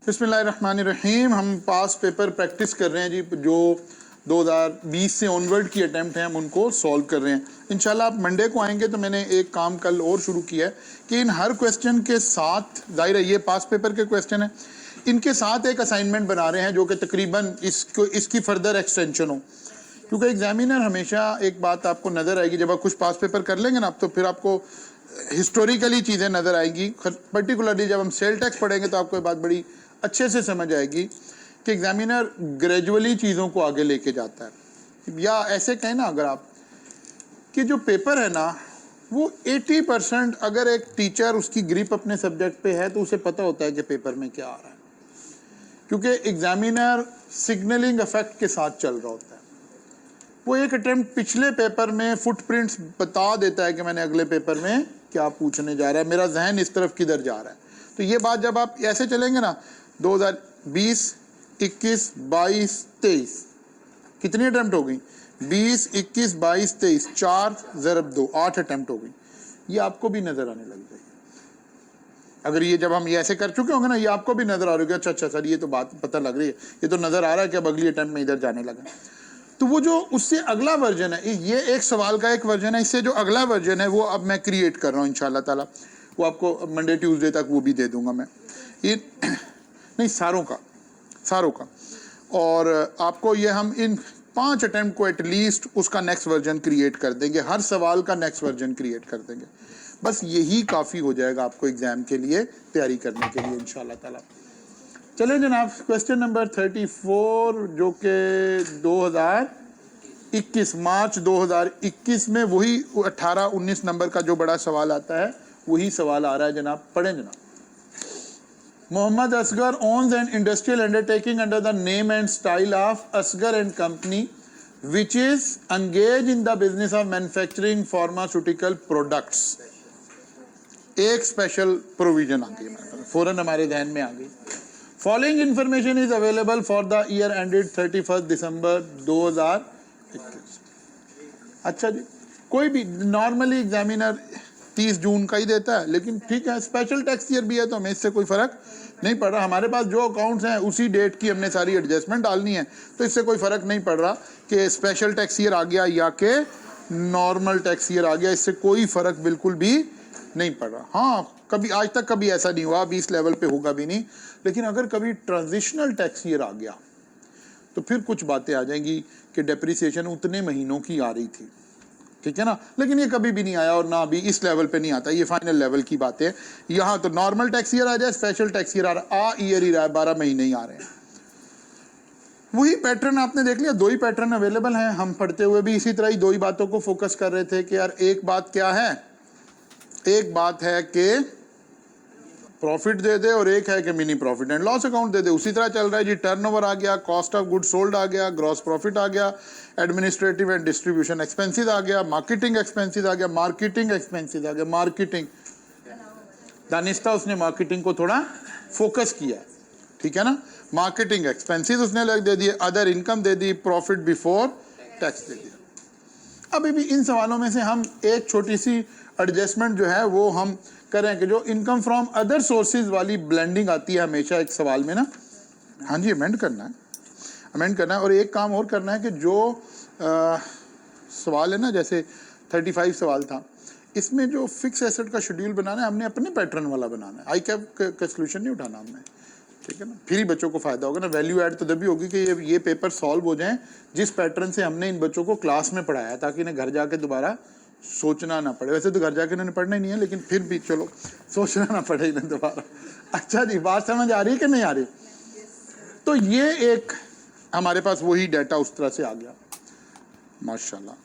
बिस्मिल्लाहिर्रहमानिर्रहीम। हम पास paper practice कर रहे हैं जी, जो 2020 से ऑनवर्ड की अटैम्प्ट हैं हम उनको सॉल्व कर रहे हैं। इंशाल्लाह आप मंडे को आएंगे तो मैंने एक काम कल और शुरू किया है कि इन हर क्वेश्चन के साथ, जाहिर है ये पास पेपर के क्वेश्चन है, इनके साथ एक असाइनमेंट बना रहे हैं जो कि तकरीबन इसकी फर्दर एक्सटेंशन हो। क्योंकि एग्जामिनर हमेशा एक बात आपको नज़र आएगी, जब आप कुछ पास पेपर कर लेंगे ना तो फिर आपको हिस्टोरिकली चीज़ें नज़र आएंगी। पर्टिकुलरली जब हम सेल टैक्स पढ़ेंगे तो आपको ये बात बड़ी अच्छे से समझ आएगी कि एग्जामिनर ग्रेजुअली चीज़ों को आगे लेके जाता है। या ऐसे कहें ना अगर आप कि जो पेपर है ना वो 80% अगर एक टीचर उसकी ग्रिप अपने सब्जेक्ट पे है तो उसे पता होता है कि पेपर में क्या आ रहा है, क्योंकि एग्जामिनर सिग्नलिंग इफेक्ट के साथ चल रहा होता है। वो एक अटेम्प्ट पिछले पेपर में फुटप्रिंट्स बता देता है कि मैंने अगले पेपर में क्या पूछने जा रहा है, मेरा जहन इस तरफ किधर जा रहा है। तो ये बात जब आप ऐसे चलेंगे ना 2020, 21, 22, 23 कितनी अटेम्प्ट हो गई? 20, 21, 22, 23 4 ज़रब 2 8 अटेम्प्ट हो गई। ये आपको भी नज़र आने लग जाएगी। अगर ये जब हम ये ऐसे कर चुके होंगे ना, ये आपको भी नज़र आ रही है, अच्छा सर ये तो बात पता लग रही है, ये तो नज़र आ रहा है कि अब अगली अटेम्प्ट में इधर जाने लगा। तो वो जो उससे अगला वर्जन है, ये एक सवाल का एक वर्जन है, इससे जो अगला वर्जन है वो अब मैं क्रिएट कर रहा हूँ इंशाल्लाह ताला। वो आपको मंडे ट्यूसडे तक वो भी दे दूंगा मैं, ये नहीं सारों का। और आपको ये हम इन 5 अटेम्प्ट को एटलीस्ट उसका नेक्स्ट वर्जन क्रिएट कर देंगे, हर सवाल का नेक्स्ट वर्जन क्रिएट कर देंगे। बस यही काफ़ी हो जाएगा आपको एग्ज़ाम के लिए तैयारी करने के लिए इंशाल्लाह ताला। चलें जनाब, क्वेश्चन नंबर 34 जो कि 2021 मार्च 2021 में वही 18-19 नंबर का जो बड़ा सवाल आता है वही सवाल आ रहा है जनाब। पढ़ें जनाब। Mohammad Asghar owns an industrial undertaking under the name and style of Asgar and Company, which is engaged in the business of manufacturing pharmaceutical products। एक स्पेशल प्रोविजन आ गई, फौरन हमारे ध्यान में आ गई। Following information is available for the year ended 31 दिसंबर 2021। अच्छा जी, कोई भी नॉर्मली एग्जामिनर 30 जून का ही देता है, लेकिन ठीक है स्पेशल टैक्स ईयर भी है तो हमें इससे कोई फ़र्क नहीं पड़ रहा। हमारे पास जो अकाउंट्स हैं उसी डेट की हमने सारी एडजस्टमेंट डालनी है, तो इससे कोई फ़र्क नहीं पड़ रहा कि स्पेशल टैक्स ईयर आ गया या कि नॉर्मल टैक्स ईयर आ गया, इससे कोई फ़र्क बिल्कुल भी नहीं पड़ रहा। हाँ, कभी आज तक कभी ऐसा नहीं हुआ, अभी इस लेवल पे होगा भी नहीं, लेकिन अगर कभी ट्रांजिशनल टैक्स ईयर आ गया तो फिर कुछ बातें आ जाएंगी कि डेप्रिसिएशन उतने महीनों की आ रही थी, ठीक है ना, लेकिन ये कभी भी नहीं आया और ना अभी इस लेवल पे नहीं आता, ये फाइनल लेवल की बात है। यहाँ तो नॉर्मल टैक्स ईयर आ जाए, स्पेशल टैक्स ईयर आ रहा, ईयर ही रहा है, 12 महीने ही आ रहे हैं। वही पैटर्न आपने देख लिया, 2 ही पैटर्न अवेलेबल हैं। हम पढ़ते हुए भी इसी तरह ही 2 ही बातों को फोकस कर रहे थे कि यार एक बात क्या है, एक बात है कि प्रॉफिट दे दे और एक है कि mini profit and loss account दे दे। उसी तरह चल रहा है जी, टर्नओवर आ गया, कॉस्ट ऑफ गुड सोल्ड आ गया, ग्रॉस प्रॉफिट आ गया, एडमिनिस्ट्रेटिव एंड डिस्ट्रीब्यूशन एक्सपेंसेस आ गया, मार्केटिंग एक्सपेंसेस आ गया, मार्केटिंग एक्सपेंसेस आ गया, मार्केटिंग दानिस्ता उसने मार्केटिंग को थोड़ा फोकस किया, ठीक है ना। मार्केटिंग एक्सपेंसेस उसने अलग दे दिए, अदर इनकम दे दी, प्रॉफिट बिफोर टैक्स दे दिया। अभी भी इन सवालों में से हम एक छोटी सी एडजस्टमेंट जो है वो हम करें कि जो इनकम फ्रॉम अदर सोर्सेज वाली ब्लेंडिंग आती है हमेशा एक सवाल में ना, हाँ जी अमेंड करना है। और एक काम और करना है कि जो सवाल है ना, जैसे 35 सवाल था, इसमें जो फिक्स एसेट का शेड्यूल बनाना है हमने अपने पैटर्न वाला बनाना है, आई कैप का सोल्यूशन नहीं उठाना हमने, ठीक है ना। फिर ही बच्चों को फ़ायदा होगा ना। वैल्यू ऐड तो तभी होगी कि ये पेपर सॉल्व हो जाएं जिस पैटर्न से हमने इन बच्चों को क्लास में पढ़ाया, ताकि इन्हें घर जाके दोबारा सोचना ना पड़े। वैसे तो घर जाके इन्होंने पढ़ना ही नहीं है, लेकिन फिर भी चलो सोचना ना पड़े इन्हें दोबारा। अच्छा जी, बात समझ आ रही है कि नहीं आ रही? तो ये एक हमारे पास वही डाटा उस तरह से आ गया, माशाल्लाह।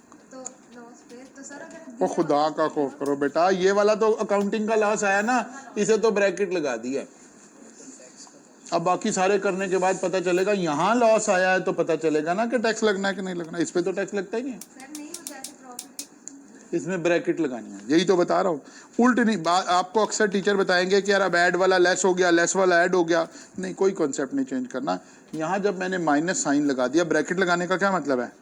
तो खुदा का खौफ करो बेटा, ये वाला तो अकाउंटिंग का लॉस आया ना, इसे तो ब्रैकेट लगा दिया। अब बाकी सारे करने के बाद पता चलेगा, यहाँ लॉस आया है तो पता चलेगा ना कि टैक्स लगना है कि नहीं लगना। इस पे तो टैक्स लगता ही नहीं है, इसमें ब्रैकेट लगानी है, यही तो बता रहा हूँ। उल्ट नहीं बात, आपको अक्सर टीचर बताएंगे कि यार अब ऐड वाला लेस हो गया, लेस वाला ऐड हो गया। नहीं, कोई कॉन्सेप्ट नहीं चेंज करना। यहाँ जब मैंने माइनस साइन लगा दिया, ब्रैकेट लगाने का क्या मतलब है,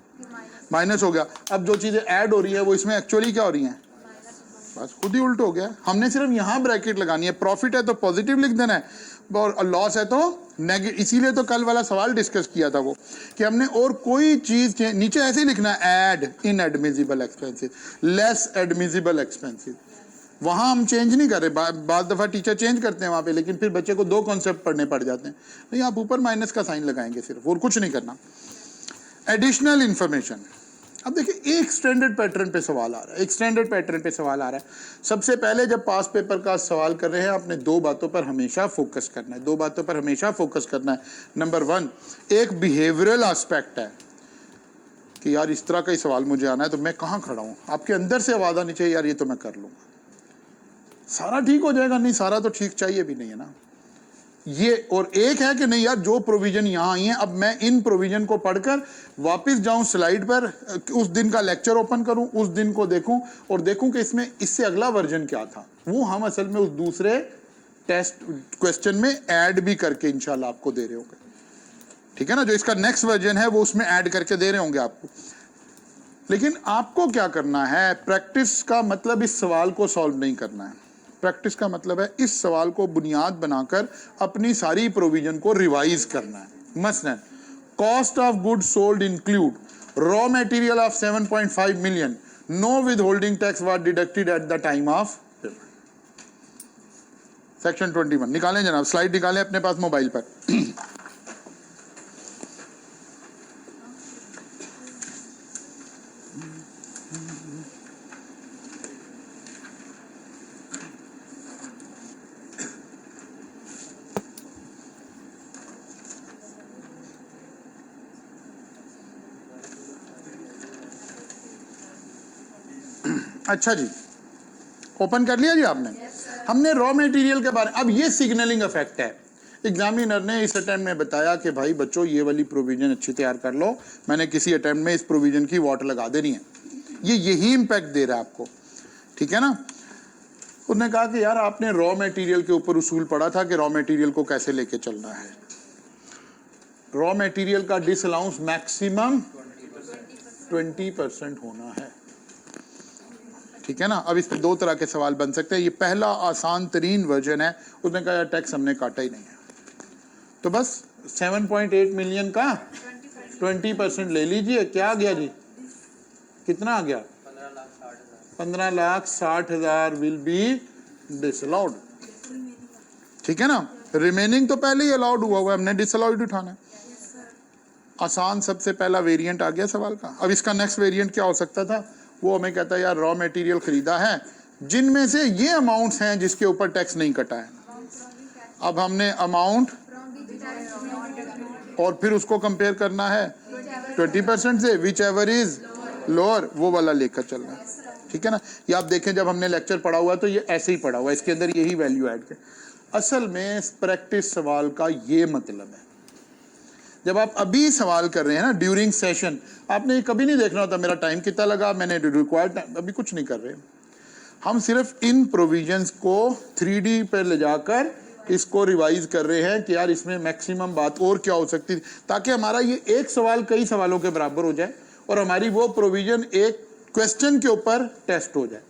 माइनस हो गया। अब जो चीज़ें ऐड हो रही है वो इसमें एक्चुअली क्या हो रही हैं, बस खुद ही उल्ट हो गया। हमने सिर्फ यहाँ ब्रैकेट लगानी है। प्रॉफिट है तो पॉजिटिव लिख देना है, और लॉस है तो नेगेटिव। इसीलिए तो कल वाला सवाल डिस्कस किया था वो कि हमने और कोई चीज नीचे ऐसे ही लिखना है, add in admissible expenses, less admissible expenses. वहां हम चेंज नहीं कर रहे, बाद दफा टीचर चेंज करते हैं वहां पे, लेकिन फिर बच्चे को 2 कॉन्सेप्ट पढ़ने पड़ जाते हैं। नहीं, आप ऊपर माइनस का साइन लगाएंगे सिर्फ, और कुछ नहीं करना। Additional information. अब देखिए एक स्टैंडर्ड पैटर्न पे सवाल आ रहा है, एक स्टैंडर्ड पैटर्न पे सवाल आ रहा है। सबसे पहले जब पास पेपर का सवाल कर रहे हैं, आपने 2 बातों पर हमेशा फोकस करना है, 2 बातों पर हमेशा फोकस करना है। नंबर 1, एक बिहेवियरल एस्पेक्ट है कि यार इस तरह का ही सवाल मुझे आना है तो मैं कहाँ खड़ा हूँ। आपके अंदर से आवाज आनी चाहिए, यार ये तो मैं कर लूंगा, सारा ठीक हो जाएगा। नहीं, सारा तो ठीक चाहिए भी नहीं है ना ये। और एक है कि नहीं यार, जो प्रोविजन यहाँ आई है, अब मैं इन प्रोविजन को पढ़कर वापस जाऊं स्लाइड पर, उस दिन का लेक्चर ओपन करूं, उस दिन को देखूं और देखूं कि इसमें इससे अगला वर्जन क्या था। वो हम असल में उस दूसरे टेस्ट क्वेश्चन में ऐड भी करके इंशाल्लाह आपको दे रहे होंगे, ठीक है ना। जो इसका नेक्स्ट वर्जन है वो उसमें ऐड करके दे रहे होंगे आपको। लेकिन आपको क्या करना है, प्रैक्टिस का मतलब इस सवाल को सॉल्व नहीं करना है। प्रैक्टिस का मतलब है इस सवाल को बुनियाद बनाकर अपनी सारी प्रोविजन को रिवाइज करना है। मसलन cost of goods sold include raw material of 7.5 million, know with holding tax was deducted at the time of payment. Section 21 निकालें जनाब, स्लाइड निकालें अपने पास मोबाइल पर। अच्छा जी, ओपन कर लिया जी आपने। हमने रॉ मटेरियल के बारे में, अब ये सिग्नलिंग इफेक्ट है। एग्जामिनर ने इस अटेम्प्ट में बताया कि भाई बच्चों ये वाली प्रोविजन अच्छी तैयार कर लो, मैंने किसी अटेम्प्ट में इस प्रोविजन की वॉट लगा देनी है, ये यही इंपैक्ट दे रहा है आपको, ठीक है ना। उन्होंने कहा कि यार आपने रॉ मटेरियल के ऊपर उसूल पढ़ा था कि रॉ मटेरियल को कैसे लेके चलना है। रॉ मटेरियल का डिसअलाउंस मैक्सिमम 20% होना है, ठीक है ना। अब इस पे 2 तरह के सवाल बन सकते हैं। ये पहला आसान तरीन वर्जन है, उसने कहा यार टैक्स हमने काटा ही नहीं है, तो बस 7.8 मिलियन का 20% ले लीजिए। क्या आ गया जी, कितना आ गया, 15,60,000 विल बी डिसअलाउड, ठीक है ना। रिमेनिंग तो पहले ही अलाउड हुआ हुआ है, हमने डिसअलाउड उठाना है। आसान सबसे पहला वेरिएंट आ गया सवाल का। अब इसका नेक्स्ट वेरिएंट क्या हो सकता था, वो हमें कहता है यार रॉ मटेरियल खरीदा है जिनमें से ये अमाउंट्स हैं जिसके ऊपर टैक्स नहीं कटा है। अब हमने अमाउंट और फिर उसको कंपेयर करना है 20% से, विच एवर इज लोअर वो वाला लेकर चलना है, ठीक है ना। ये आप देखें जब हमने लेक्चर पढ़ा हुआ तो ये ऐसे ही पढ़ा हुआ है, इसके अंदर यही वैल्यू ऐड कर। असल में प्रैक्टिस सवाल का ये मतलब है, जब आप अभी सवाल कर रहे हैं ना ड्यूरिंग सेशन, आपने कभी नहीं देखना होता मेरा टाइम कितना लगा, मैंने रिक्वायर्ड टाइम, अभी कुछ नहीं कर रहे। हम सिर्फ इन प्रोविजंस को 3D पर ले जाकर इसको रिवाइज कर रहे हैं कि यार इसमें मैक्सिमम बात और क्या हो सकती है, ताकि हमारा ये एक सवाल कई सवालों के बराबर हो जाए और हमारी वो प्रोविजन एक क्वेश्चन के ऊपर टेस्ट हो जाए।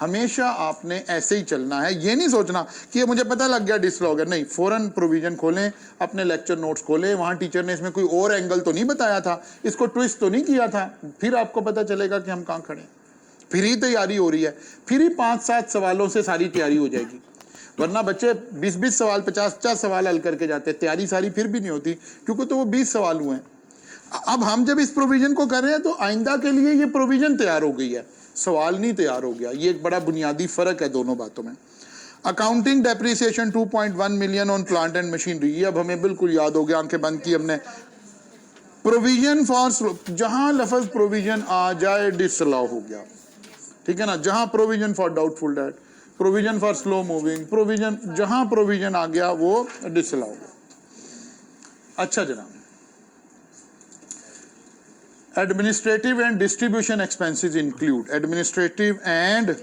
हमेशा आपने ऐसे ही चलना है, ये नहीं सोचना कि ये मुझे पता लग गया डिसअलाउड है, नहीं। फौरन प्रोविजन खोलें, अपने लेक्चर नोट्स खोलें, वहाँ टीचर ने इसमें कोई और एंगल तो नहीं बताया था, इसको ट्विस्ट तो नहीं किया था, फिर आपको पता चलेगा कि हम कहाँ खड़े हैं। फिर ही तैयारी हो रही है, फिर ही 5-7 सवालों से सारी तैयारी हो जाएगी। वरना बच्चे 20-20 सवाल 50-50 सवाल हल करके जाते हैं, तैयारी सारी फिर भी नहीं होती, क्योंकि तो वो 20 सवाल हुए हैं। अब हम जब इस प्रोविजन को कर रहे हैं तो आइंदा के लिए ये प्रोविजन तैयार हो गई है, सवाल नहीं तैयार हो गया। ये एक बड़ा बुनियादी फर्क है दोनों बातों में। Accounting depreciation 2.1 million on plant and machinery, ये अब हमें बिल्कुल याद हो गया, आंखें बंद की हमने। प्रोविजन फॉर, जहां लफ्ज प्रोविजन आ जाए डिसअलाउ हो गया, ठीक है ना। जहां provision for doubtful debt, provision for slow moving, provision, जहां प्रोविजन आ गया वो डिसअलाउ हो गया। अच्छा जनाब, administrative and distribution expenses include, administrative and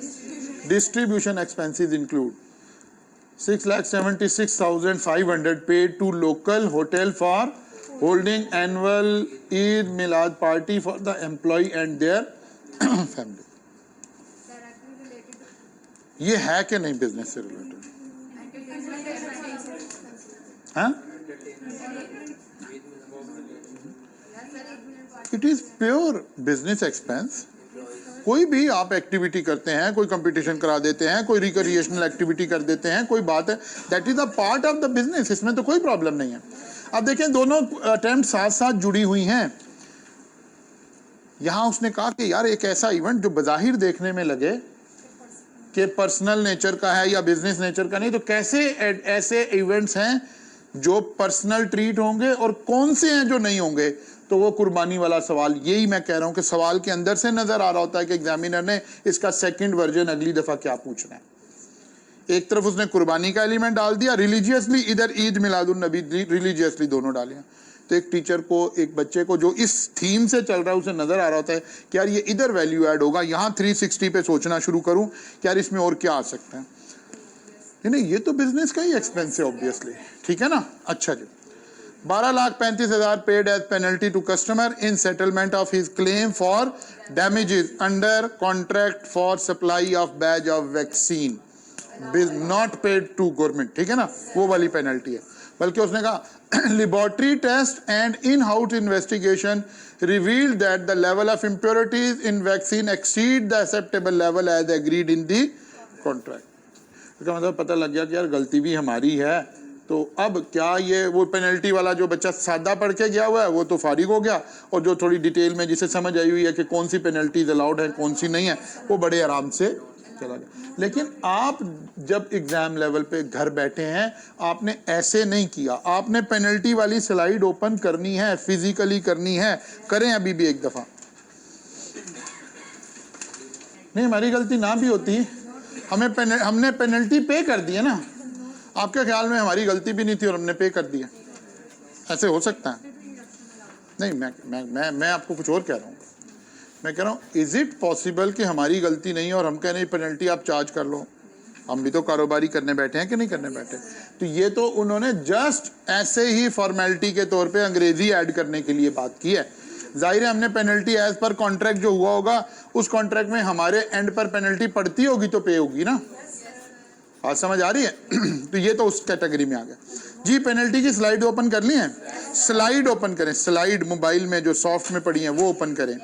distribution expenses include 6,76,500 paid to local hotel for holding annual Eid Milad party for the employee and their family. ये है कि नहीं बिजनेस से रिलेटेड? हाँ, it is pure business expense. कोई भी आप activity करते हैं, कोई कंपटीशन करा देते हैं, कोई रिक्रिएशनल एक्टिविटी कर देते हैं, कोई बात है, that is a part of the business, इसमें तो कोई प्रॉब्लम नहीं है। अब देखें दोनों अटेम्प्ट साथ साथ जुड़ी हुई हैं। यहां उसने कहा कि यार एक ऐसा इवेंट जो बज़ाहिर देखने में लगे कि पर्सनल नेचर का है या बिजनेस नेचर का नहीं, तो कैसे ऐसे इवेंट्स हैं जो पर्सनल ट्रीट होंगे और कौन से हैं जो नहीं होंगे। तो वो कुर्बानी वाला सवाल, यही मैं कह रहा हूं कि सवाल के अंदर से नजर आ रहा होता है कि एग्जामिनर ने इसका सेकंड वर्जन अगली दफा क्या पूछना है। एक तरफ उसने कुर्बानी का एलिमेंट डाल दिया रिलीजियसली, इधर ईद मिलादुन नबी रिलीजियसली दोनों डाले। तो एक टीचर को, एक बच्चे को जो इस थीम से चल रहा है उसे नजर आ रहा होता है कि यार ये इधर वैल्यू ऐड होगा, यहाँ 360 पे सोचना शुरू करूं कि यार इसमें और क्या आ सकता है। नहीं, ये तो बिजनेस का ही एक्सपेंस है ऑब्वियसली, ठीक है ना। अच्छा जी, 12,35,000 paid as penalty to customer in settlement of his claim for damages under contract for supply of batch of vaccine not paid to government, ठीक है ना, वो वाली पेनल्टी है। बल्कि उसने कहा laboratory test and in house investigation revealed that the level of impurities in vaccine exceed the acceptable level as agreed in the contract. इसका मतलब पता लग गया कि यार गलती भी हमारी है। तो अब क्या ये वो पेनल्टी वाला जो बच्चा सादा पढ़ के गया हुआ है वो तो फारिग हो गया, और जो थोड़ी डिटेल में जिसे समझ आई हुई है कि कौन सी पेनल्टीज अलाउड है कौन सी नहीं है, वो बड़े आराम से चला गया। लेकिन आप जब एग्जाम लेवल पे घर बैठे हैं, आपने ऐसे नहीं किया, आपने पेनल्टी वाली स्लाइड ओपन करनी है, फिजिकली करनी है। करें अभी भी एक दफा। नहीं, हमारी गलती ना भी होती, हमने पेनल्टी पे कर दी है ना। आपके ख्याल में हमारी गलती भी नहीं थी और हमने पे कर दिया, ऐसे हो सकता है? नहीं, मैं आपको कुछ और कह रहा हूँ। मैं कह रहा हूँ इज इट पॉसिबल कि हमारी गलती नहीं और हम कह रहे हैं पेनल्टी आप चार्ज कर लो। हम भी तो कारोबारी करने बैठे हैं कि नहीं करने बैठे। तो ये तो उन्होंने जस्ट ऐसे ही फॉर्मेलिटी के तौर पे अंग्रेजी ऐड करने के लिए बात की है। जाहिर है हमने पेनल्टी एज पर कॉन्ट्रैक्ट जो हुआ होगा उस कॉन्ट्रैक्ट में हमारे एंड पर पेनल्टी पड़ती होगी तो पे होगी ना। बात समझ आ रही है? तो ये तो उस कैटेगरी में आ गया जी। पेनल्टी की स्लाइड ओपन कर ली है, स्लाइड ओपन करें, स्लाइड मोबाइल में जो सॉफ्ट में पड़ी है वो ओपन करें,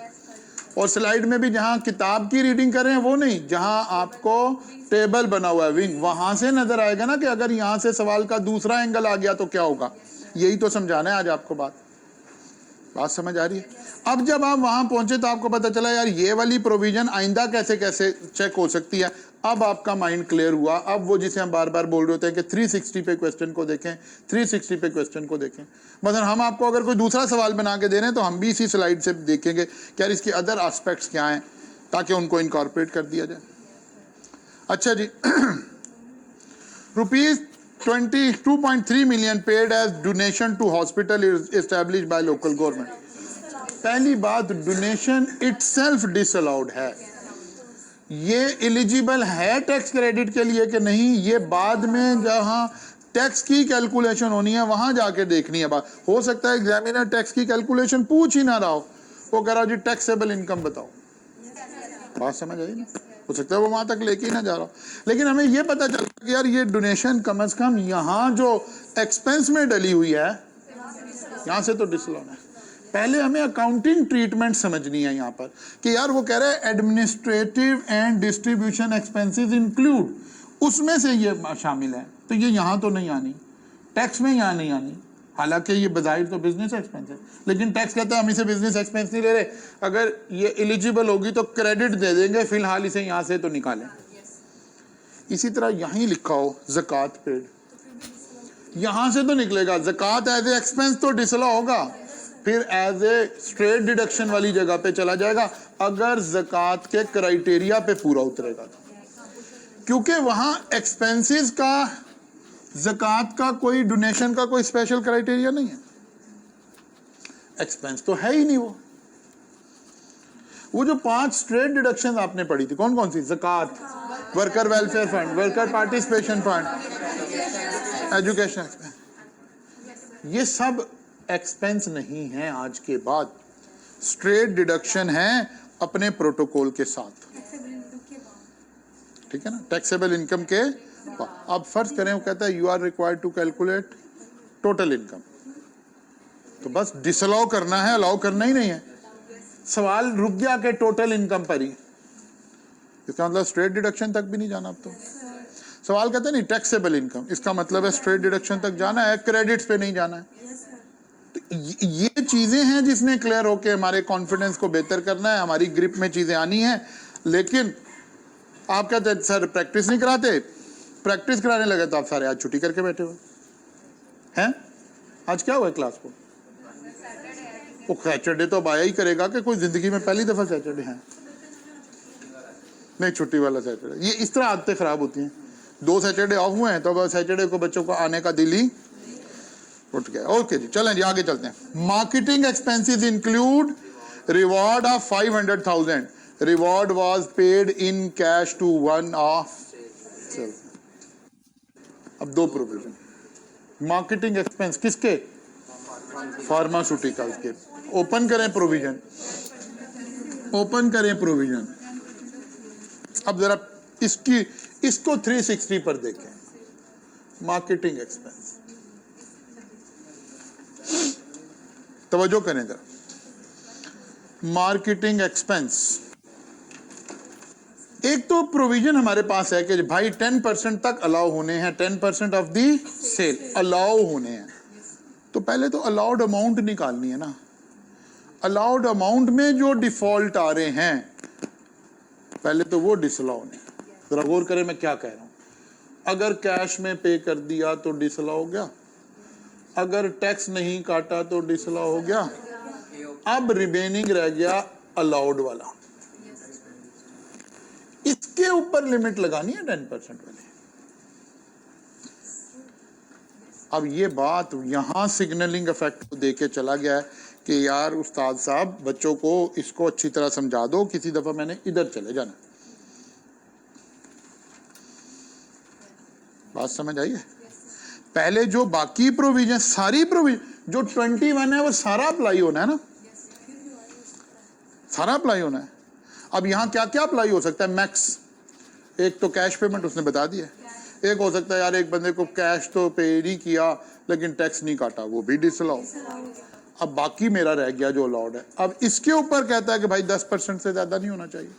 और स्लाइड में भी जहां किताब की रीडिंग करें वो नहीं, जहां आपको टेबल बना हुआ है विंग, वहां से नजर आएगा ना कि अगर यहां से सवाल का दूसरा एंगल आ गया तो क्या होगा। यही तो समझाना है आज आपको। बात समझ आ रही है? अब जब आप वहां पहुंचे तो आपको पता चला यार ये वाली प्रोविजन आइंदा कैसे कैसे चेक हो सकती है। अब आपका माइंड क्लियर हुआ। अब वो जिसे हम बार बार बोल रहे होते हैं कि 360 पे क्वेश्चन को देखें, 360 पे क्वेश्चन को देखें। मतलब हम आपको अगर कोई दूसरा सवाल बना के दे रहे हैं तो हम भी इसी स्लाइड से देखेंगे कि यार इसके अदर एस्पेक्ट्स क्या हैं, ताकि उनको इनकॉर्पोरेट कर दिया जाए। अच्छा जी, ₹22.3 million paid as donation to hospital established by local government. पहली बात, डोनेशन इटसेल्फ डिसअलाउड है। ये एलिजिबल है टैक्स क्रेडिट के लिए कि नहीं, ये बाद में जहां टैक्स की कैलकुलेशन होनी है वहां जाके देखनी है बात। हो सकता है एग्जामिनर टैक्स की कैलकुलेशन पूछ ही ना रहा हो, वो कह रहा हो जी टैक्सेबल इनकम बताओ। बात समझ आई ना? हो सकता है वो वहां तक लेके ही ना जा रहा हो, लेकिन हमें ये पता चला कि यार ये डोनेशन कम से कम यहाँ जो एक्सपेंस में डली हुई है यहाँ से तो डिसअलाउड है। पहले हमें अकाउंटिंग ट्रीटमेंट समझनी है यहाँ पर कि यार वो कह रहे हैं administrative and distribution expenses include, उसमें से ये शामिल है, तो ये यहाँ तो नहीं आनी, टैक्स में यहाँ नहीं आनी। हालांकि ये बजाहिर तो बिजनेस एक्सपेंस है, लेकिन टैक्स कहता है हम इसे बिजनेस एक्सपेंस नहीं ले रहे, अगर ये एलिजिबल होगी तो क्रेडिट दे देंगे, फिलहाल इसे यहाँ से तो निकालें। इसी तरह यहीं लिखा हो ज़कात पेड, यहाँ से तो निकलेगा, ज़कात एज ए एक्सपेंस तो डिसअलाउ होगा, फिर एज ए स्ट्रेट डिडक्शन वाली जगह पे चला जाएगा अगर ज़कात के क्राइटेरिया पे पूरा उतरेगा तो। क्योंकि वहां एक्सपेंसेस का, ज़कात का कोई, डोनेशन का कोई स्पेशल क्राइटेरिया नहीं है, एक्सपेंस तो है ही नहीं। वो जो 5 स्ट्रेट डिडक्शन आपने पढ़ी थी कौन कौन सी? ज़कात, worker welfare fund, worker participation fund, education expense, ये सब एक्सपेंस नहीं है आज के बाद, स्ट्रेट डिडक्शन है अपने प्रोटोकॉल के साथ, ठीक है ना, टैक्सेबल इनकम के। अब फर्ज करें वो कहता है you are required to calculate total income. तो बस डिसअलाउ करना है, अलाउ करना ही नहीं है। सवाल रुक गया कि टोटल इनकम पर ही, इसका मतलब स्ट्रेट डिडक्शन तक भी नहीं जाना। अब तो सवाल कहते हैं नहीं टैक्सेबल इनकम, इसका मतलब है स्ट्रेट डिडक्शन तक जाना है, क्रेडिट्स पे नहीं जाना है। तो ये चीजें हैं जिसने क्लियर होके हमारे कॉन्फिडेंस को बेहतर करना है, हमारी ग्रिप में चीजें आनी है। लेकिन आप कहते हैं सर प्रैक्टिस नहीं कराते, प्रैक्टिस कराने लगे तो आप सारे आज छुट्टी करके बैठे हुए हैं। आज क्या हुआ क्लास को? वो सैटरडे तो अब आया ही करेगा कि कोई जिंदगी में पहली दफा सैटरडे है नहीं, छुट्टी वाला सैटरडे। ये इस तरह आदतें खराब होती हैं। 2 सैटरडे ऑफ हुए हैं तो अब सैटरडे को बच्चों को आने का दिल ही उठ गया। ओके जी, चलें जी आगे चलते हैं। Marketing expenses include reward of 500,000, reward was paid in cash to one of. अब 2 प्रोविजन, मार्केटिंग एक्सपेंस किसके? फार्मास्यूटिकल्स के। ओपन करें प्रोविजन, ओपन करें प्रोविजन। अब जरा इसको 360 पर देखें। मार्केटिंग एक्सपेंस, तवज्जो करें जरा। मार्केटिंग एक्सपेंस, एक तो प्रोविजन हमारे पास है कि भाई 10% तक अलाउ होने हैं, 10% ऑफ दी सेल अलाउ होने हैं। तो पहले तो अलाउड अमाउंट निकालनी है ना। अलाउड अमाउंट में जो डिफॉल्ट आ रहे हैं पहले तो वो डिसअलाउ नहीं। जरा गौर करें मैं क्या कह रहा हूं। अगर कैश में पे कर दिया तो डिसअलाउ हो गया, अगर टैक्स नहीं काटा तो डिसअलाउ हो गया। अब रिमेनिंग रह गया अलाउड वाला, इसके ऊपर लिमिट लगानी है 10% वाली। अब ये बात यहां सिग्नलिंग इफेक्ट को देके चला गया है कि यार उस्ताद साहब बच्चों को इसको अच्छी तरह समझा दो, किसी दफा मैंने इधर चले जाना। बात समझ आई है? पहले जो बाकी प्रोविजन, सारी प्रोविजन जो 21 है वो सारा अप्लाई होना है ना, सारा अप्लाई होना है। अब यहां क्या क्या अप्लाई हो सकता है? मैक्स, एक तो कैश पेमेंट उसने बता दिया। एक हो सकता है यार एक बंदे को कैश तो पे नहीं किया लेकिन टैक्स नहीं काटा, वो भी डिसअलाउ। अब बाकी मेरा रह गया जो अलाउड है। अब इसके ऊपर कहता है कि भाई 10% से ज्यादा नहीं होना चाहिए।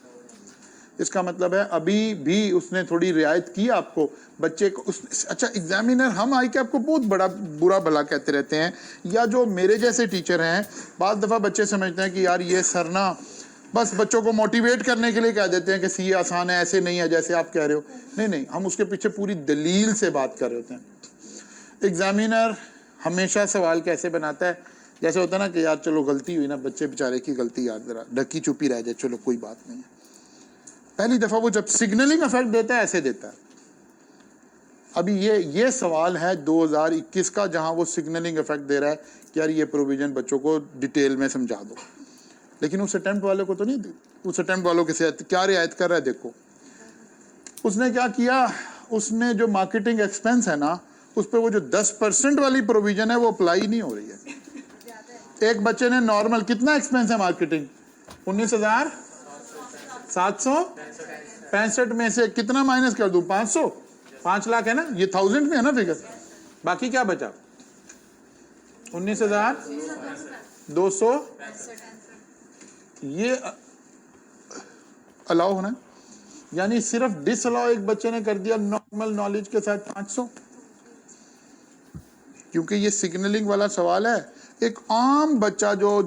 इसका मतलब है अभी भी उसने थोड़ी रियायत की आपको बच्चे को। अच्छा एग्जामिनर, हम आई के आपको बहुत बड़ा बुरा भला कहते रहते हैं, या जो मेरे जैसे टीचर हैं, बाज़ दफ़ा बच्चे समझते हैं कि यार ये सर ना बस बच्चों को मोटिवेट करने के लिए कह देते हैं कि सी आसान है, ऐसे नहीं है जैसे आप कह रहे हो। नहीं नहीं, हम उसके पीछे पूरी दलील से बात कर रहे होते हैं। एग्जामिनर हमेशा सवाल कैसे बनाता है, जैसे होता है ना कि यार चलो गलती हुई ना, बच्चे बेचारे की गलती यार जरा ढकी चुपी रह जाए, चलो कोई बात नहीं है। पहली दफा वो जब सिग्नलिंग इफेक्ट देता है ऐसे देता है। अभी ये सवाल है 2021 का, जहां वो सिग्नलिंग इफेक्ट दे रहा है कि यार ये प्रोविजन बच्चों को डिटेल में समझा दो। लेकिन उस अटेम्प्ट वाले को तो नहीं दी। उस अटेम्प्ट वालों के साथ क्या रियायत कर रहा है देखो। उसने क्या किया, उसने जो मार्केटिंग एक्सपेंस है ना, उस पर वो जो 10% वाली प्रोविजन है वो अप्लाई नहीं हो रही है। एक बच्चे ने नॉर्मल, कितना एक्सपेंस है मार्केटिंग? 19,765 में से कितना माइनस कर दूं? 500, 5 लाख है ना, ये 1000 में है ना फिगर। बाकी क्या बचा? 19,200 ये अलाउ होना है। यानी सिर्फ डिसअलाउ एक बच्चे ने कर दिया नॉर्मल नॉलेज के साथ 500। क्योंकि ये सिग्नलिंग वाला सवाल है, एक आम बच्चा जो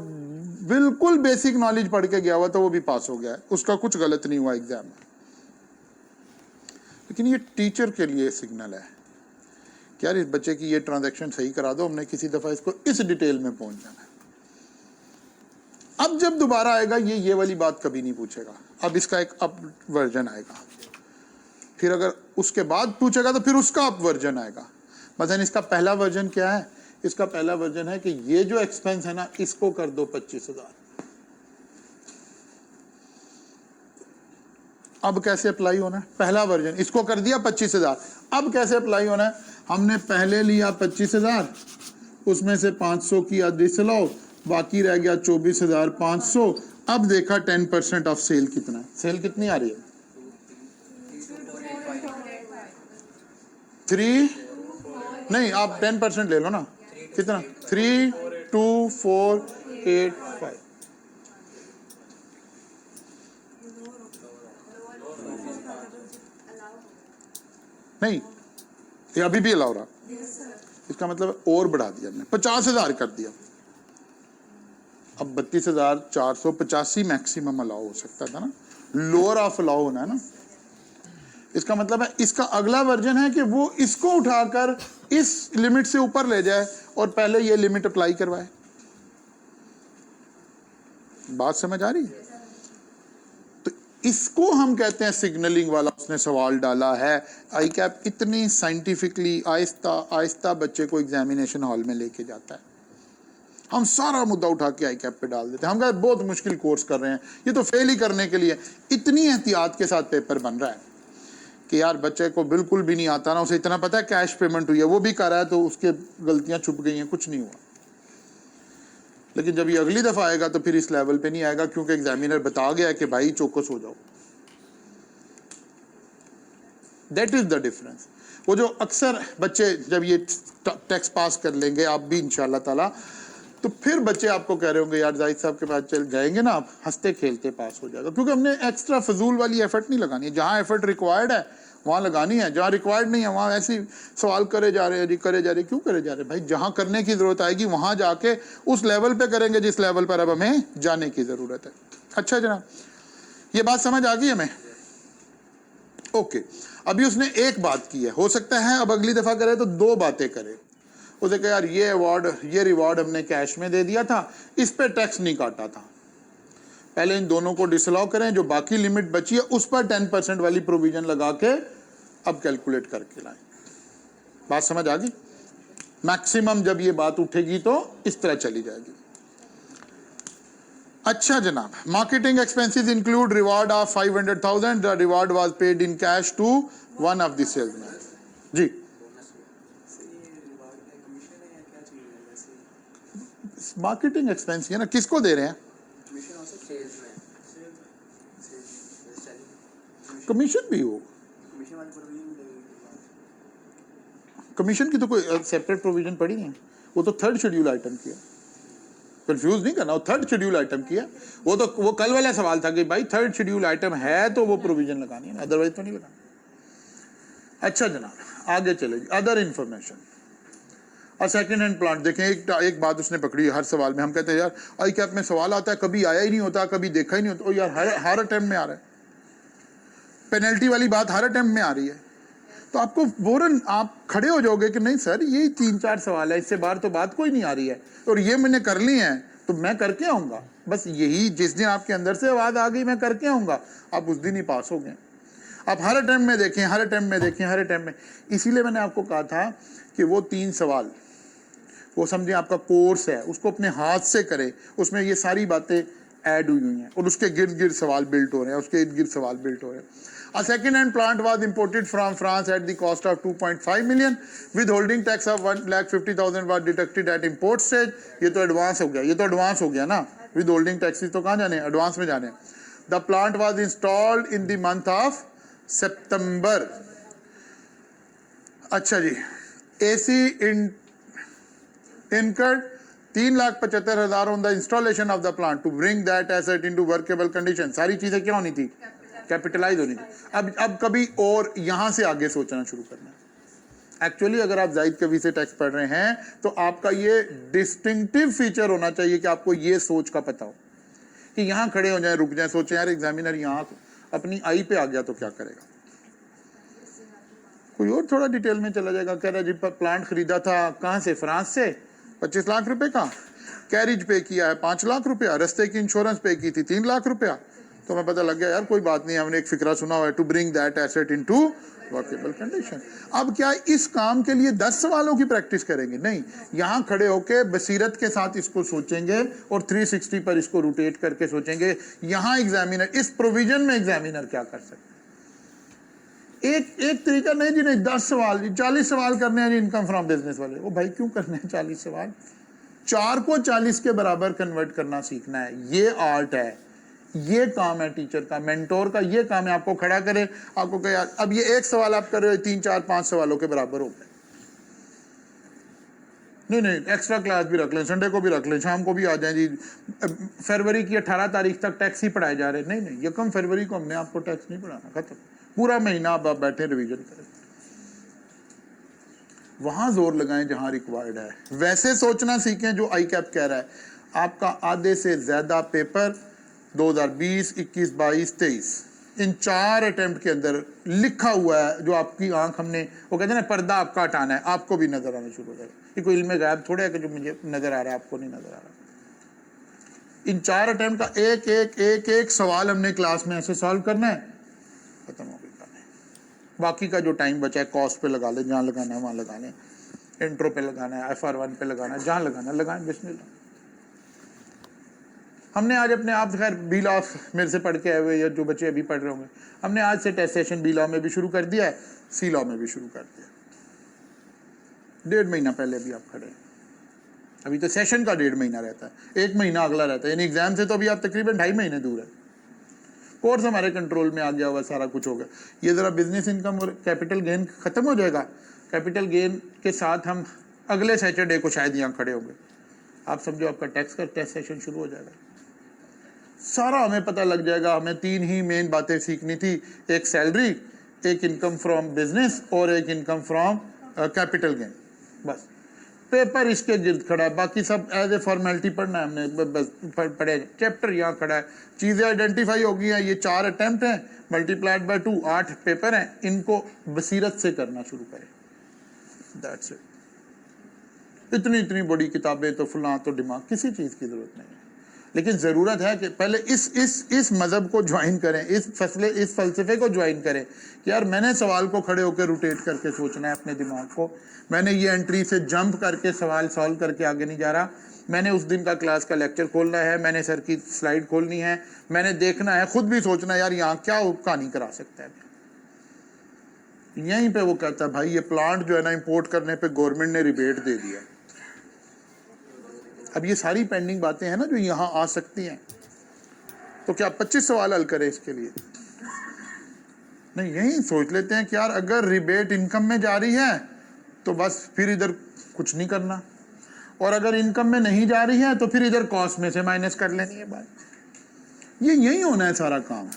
बिल्कुल बेसिक नॉलेज पढ़ के गया हुआ था वो भी पास हो गया है, उसका कुछ गलत नहीं हुआ एग्जाम में। लेकिन ये टीचर के लिए सिग्नल है कि यार इस बच्चे की ये ट्रांजैक्शन सही करा दो, हमने किसी दफा इसको इस डिटेल में पहुंच जाना है। अब जब दोबारा आएगा ये वाली बात कभी नहीं पूछेगा। अब इसका एक अप वर्जन आएगा, फिर अगर उसके बाद पूछेगा तो फिर उसका अप वर्जन आएगा। मतलब इसका पहला वर्जन क्या है? इसका पहला वर्जन है कि ये जो एक्सपेंस है ना, इसको कर दो 25,000। अब कैसे अप्लाई होना है? पहला वर्जन इसको कर दिया 25,000। अब कैसे अप्लाई होना है? हमने पहले लिया 25,000, उसमें से 500 किया डिसअलाउ, बाकी रह गया 24,500। अब देखा 10% ऑफ सेल कितना है। सेल कितनी आ रही है? 3 नहीं, आप 10% ले लो ना, कितना 3 2 4 8 5 नहीं, ये अभी भी अलाउ रहा। इसका मतलब और बढ़ा दिया हमने, 50,000 कर दिया। अब 32,485 मैक्सिमम अलाउ हो सकता था ना, लोअर ऑफ अलाउ होना है ना। इसका मतलब है इसका अगला वर्जन है कि वो इसको उठाकर इस लिमिट से ऊपर ले जाए और पहले ये लिमिट अप्लाई करवाए। बात समझ आ रही है? तो इसको हम कहते हैं सिग्नलिंग वाला उसने सवाल डाला है। आई कैप इतनी साइंटिफिकली आहिस्ता आहिस्ता बच्चे को एग्जामिनेशन हॉल में लेके जाता है। हम सारा मुद्दा उठा के आई कैप पे डाल देते हैं। हम कहते बहुत मुश्किल कोर्स कर रहे हैं, ये तो फेल ही करने के लिए। इतनी एहतियात के साथ पेपर बन रहा है कि यार बच्चे को बिल्कुल भी नहीं आता ना, उसे इतना पता है कैश पेमेंट हुई है, वो भी कर रहा है तो उसके गलतियां छुप गई हैं, कुछ नहीं हुआ। लेकिन जब ये अगली दफा आएगा तो फिर इस लेवल पे नहीं आएगा, क्योंकि एग्जामिनर बता गया है कि भाई चौकस हो जाओ। That is the difference. वो जो अक्सर बच्चे जब ये टेक्स्ट पास कर लेंगे, आप भी इंशाल्लाह ताला, तो फिर बच्चे आपको कह रहे होंगे यार जाहिद साहब के पास चल जाएंगे ना, आप हंसते खेलते पास हो जाएगा। क्योंकि हमने एक्स्ट्रा फजूल वाली एफर्ट नहीं लगानी है। जहाँ एफर्ट रिक्वायर्ड है वहाँ लगानी है, जहाँ रिक्वायर्ड नहीं है वहाँ ऐसे सवाल करे जा रहे हैं जी, करे जा रहे। क्यों करे जा रहे भाई? जहाँ करने की ज़रूरत आएगी वहाँ जाके उस लेवल पे करेंगे जिस लेवल पर अब हमें जाने की ज़रूरत है। अच्छा जनाब, ये बात समझ आ गई हमें? ओके, अभी उसने एक बात की है, हो सकता है अब अगली दफ़ा करे तो दो बातें करे। उसे कहा यार ये अवार्ड, ये रिवॉर्ड हमने कैश में दे दिया था, इस पे टैक्स नहीं काटा था, पहले इन दोनों को डिसअलाउ करें, जो बाकी लिमिट बची है उस पर 10% वाली प्रोविजन लगा के अब कैलकुलेट करके लाएं। बात समझ आ गई? मैक्सिमम जब ये बात उठेगी तो इस तरह चली जाएगी। अच्छा जनाब, marketing expenses include reward of 500,000। The reward was paid in cash to one of the salesman. जी, मार्केटिंग एक्सपेंस है ना, किसको दे रहे हैं? कमीशन भी हो, कमीशन की तो कोई सेपरेट प्रोविजन पड़ी नहीं है, वो तो थर्ड शेड्यूल आइटम की है। कंफ्यूज नहीं करना, वो थर्ड शेड्यूल आइटम की है। वो कल वाला सवाल था कि भाई थर्ड शेड्यूल आइटम है तो वो प्रोविजन लगानी है, अदरवाइज तो नहीं लगानी। अच्छा जनाब, आगे चलेगी अदर इंफॉर्मेशन और सेकंड हैंड प्लांट। देखें एक बात उसने पकड़ी है हर सवाल में। हम कहते हैं यार आई कैप में सवाल आता है, कभी आया ही नहीं होता, कभी देखा ही नहीं होता। और यार हर अटेम्प्ट में आ रहा है, पेनल्टी वाली बात हर अटेम्प्ट में आ रही है। तो आपको फौरन आप खड़े हो जाओगे कि नहीं सर यही 3-4 सवाल है, इससे बाहर तो बात कोई नहीं आ रही है, और ये मैंने कर ली है तो मैं करके आऊँगा। बस यही, जिस दिन आपके अंदर से आवाज़ आ गई मैं करके आऊँगा, आप उस दिन ही पास हो गए। आप हर अटेम्प्ट में देखें, हर अटेम्प्ट में देखें, हर अटेम्प्ट में। इसीलिए मैंने आपको कहा था कि वो 3 सवाल, वो समझे आपका कोर्स है, उसको अपने हाथ से करें, उसमें ये सारी बातें ऐड हुई हैं और उसके गिर्द गिर्द सवाल बिल्ट हो रहे हैं, उसके इर्द गिर्द सवाल बिल्ट हो रहे हैं। A second-hand plant was imported from France at the cost of 2.5 million. Withholding tax of 1,50,000 was deducted at import stage. ये तो एडवांस हो गया, ये तो एडवांस हो गया ना। Withholding taxes तो कहाँ जाने, एडवांस में जाने। The plant was installed in the month of September. अच्छा जी, AC incurred 3,75,000 on the installation of the plant to bring that asset into workable condition. सारी चीजें क्या होनी थी? कैपिटलाइज होनी थी। अब कभी और यहाँ से आगे सोचना शुरू करना है। एक्चुअली अगर आप जाहिद कवी से टैक्स पढ़ रहे हैं तो आपका ये डिस्टिंक्टिव फीचर होना चाहिए कि आपको ये सोच का पता हो कि यहाँ खड़े हो जाए, रुक जाए, सोचें यार एग्जामिनर यहाँ अपनी आई पे आ गया तो क्या करेगा। कोई और थोड़ा डिटेल में चला जाएगा, कह रहा जी प्लांट खरीदा था कहाँ से, फ्रांस से, 25 लाख रुपए का, कैरिज पे किया है 5 लाख रुपया, रस्ते की इंश्योरेंस पे की थी 3 लाख रुपया। तो मैं पता लग गया यार कोई बात नहीं, हमने एक फिक्रा सुना हुआ है, to bring that asset into workable condition. अब क्या इस काम के लिए 10 सवालों की प्रैक्टिस करेंगे? नहीं, यहाँ खड़े होके बसीरत के साथ इसको सोचेंगे और 360 पर इसको रोटेट करके सोचेंगे। यहाँ एग्जामिनर, इस प्रोविजन में एग्जामिनर क्या कर सकते। एक तरीका नहीं जी, नहीं 10 सवाल, 40 सवाल करने हैं जी इनकम फ्रॉम बिजनेस वाले। वो भाई क्यों करने हैं 40 सवाल? 4 को 40 के बराबर कन्वर्ट करना सीखना है, ये आर्ट है, ये काम है टीचर का, मेंटोर का ये काम है। आपको खड़ा करे, आपको कहे अब ये एक सवाल आप कर रहे हो 3, 4, 5 सवालों के बराबर हो गए। नहीं, एक्स्ट्रा क्लास भी रख लें, संडे को भी रख लें, शाम को भी आ जाएं जी। फरवरी की 18 तारीख तक टैक्स ही पढ़ाए जा रहे हैं। नहीं, 1 फरवरी को हमने आपको टैक्स नहीं पढ़ाना, खत्म। पूरा महीना आप बैठे रिवीजन करें। वहां जोर लगाएं जहां रिक्वायर्ड है। वैसे सोचना सीखें जो आई कैप कह रहा है। आपका आधे से ज्यादा पेपर 2020, 21, 22, 23 इन 4 अटेम्प्ट के अंदर लिखा हुआ है। जो आपकी आंख, हमने वो कहते हैं ना, पर्दा आपका हटाना है, आपको भी नजर आना शुरू हो जाएगा। ये कोई इल्म गैब थोड़ा है कि जो मुझे नजर आ रहा है आपको नहीं नजर आ रहा। इन 4 अटेम्प्ट का एक सवाल हमने क्लास में ऐसे सॉल्व करना है, खत्म हो गई। बाकी का जो टाइम बचा है कॉस्ट पे लगा लें, जहाँ लगाना है वहाँ लगा लें, इंट्रो पे लगाना है, FR1 पे लगाना है, जहाँ लगाना है लगाएं, बिस्मिल्लाह। हमने आज अपने आप, खैर बी लॉ मेरे से पढ़ के आए हुए या जो बच्चे अभी पढ़ रहे होंगे, हमने आज से टेस्ट सेशन बी लॉ में भी शुरू कर दिया है, सी लॉ में भी शुरू कर दिया। 1.5 महीना पहले भी आप खड़े हैं। अभी तो सेशन का 1.5 महीना रहता है, 1 महीना अगला रहता है, यानी एग्जाम से तो अभी आप तकरीबन 2.5 महीने दूर है। कोर्स हमारे कंट्रोल में आ गया हुआ, सारा कुछ होगा। ये ज़रा बिजनेस इनकम और कैपिटल गेन ख़त्म हो जाएगा। कैपिटल गेन के साथ हम अगले सैटरडे को शायद यहाँ खड़े होंगे। आप समझो आपका टैक्स का टेस्ट सेशन शुरू हो जाएगा, सारा हमें पता लग जाएगा। हमें 3 ही मेन बातें सीखनी थी, एक सैलरी, एक इनकम फ्रॉम बिजनेस और एक इनकम फ्रॉम कैपिटल गेन। बस पेपर इसके गिर्द खड़ा है, बाकी सब एज ए फॉर्मेलिटी पढ़ना है हमने, बस पढ़े। चैप्टर यहाँ खड़ा है, चीज़ें आइडेंटिफाई हो गई हैं। ये 4 अटेम्प्ट हैं, मल्टीप्लाइड बाय 2, 8 पेपर हैं। इनको बसीरत से करना शुरू करें, दैट्स इट। इतनी बड़ी किताबें तो फलां तो दिमाग, किसी चीज़ की ज़रूरत नहीं है। लेकिन ज़रूरत है कि पहले इस मज़हब को ज्वाइन करें, इस फ़लसफ़े को ज्वाइन करें कि यार मैंने सवाल को खड़े होकर रोटेट करके सोचना है अपने दिमाग को। मैंने ये एंट्री से जंप करके सवाल सॉल्व करके आगे नहीं जा रहा। मैंने उस दिन का क्लास का लेक्चर खोलना है, मैंने सर की स्लाइड खोलनी है, मैंने देखना है, खुद भी सोचना है यार यहाँ क्या कहानी करा सकता है। यहीं पे वो कहता है भाई ये प्लांट जो है ना, इंपोर्ट करने पे गवर्नमेंट ने रिबेट दे दिया। अब ये सारी पेंडिंग बातें हैं ना जो यहाँ आ सकती हैं, तो क्या 25 सवाल हल करें इसके लिए? नहीं, यही सोच लेते हैं कि यार अगर रिबेट इनकम में जा रही है तो बस फिर इधर कुछ नहीं करना, और अगर इनकम में नहीं जा रही है तो फिर इधर कॉस्ट में से माइनस कर लेनी है बात। ये यही होना है सारा काम।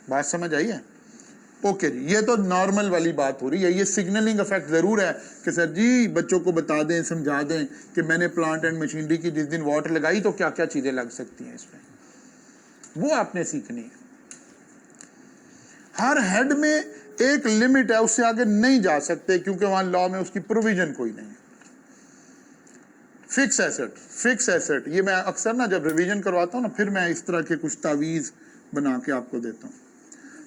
बात समझ आई है? ओके जी, ये तो नॉर्मल वाली बात हो रही है। ये सिग्नलिंग इफेक्ट जरूर है कि सर जी बच्चों को बता दें, समझा दें कि मैंने प्लांट एंड मशीनरी की जिस दिन वाटर लगाई तो क्या क्या चीजें लग सकती हैं इसमें, वो आपने सीखनी है। हर हेड में एक लिमिट है, उससे आगे नहीं जा सकते क्योंकि वहां लॉ में उसकी प्रोविजन कोई नहीं है। फिक्स एसेट ये मैं अक्सर ना जब रिवीजन करवाता हूँ ना, फिर मैं इस तरह के कुछ तावीज बना के आपको देता हूँ।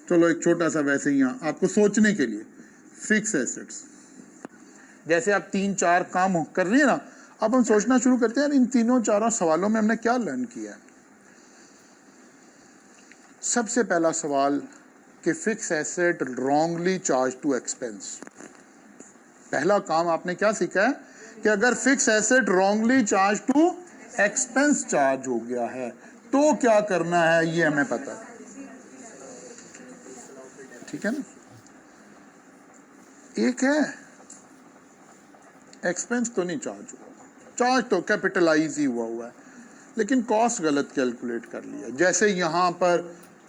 चलो एक छोटा सा वैसे ही आपको सोचने के लिए, फिक्स एसेट्स जैसे आप 3-4 काम कर रही है ना, अब हम सोचना शुरू करते हैं इन 3-4 सवालों में हमने क्या लर्न किया। सबसे पहला सवाल कि fix asset wrongly charge to expense. पहला काम आपने क्या सीखा है कि अगर fix asset wrongly charge to expense charge हो गया है तो क्या करना है, ये हमें पता है। ठीक है ना? एक है एक्सपेंस तो नहीं चार्ज हुआ, चार्ज तो कैपिटलाइज ही हुआ है, लेकिन कॉस्ट गलत कैलकुलेट कर लिया। जैसे यहाँ पर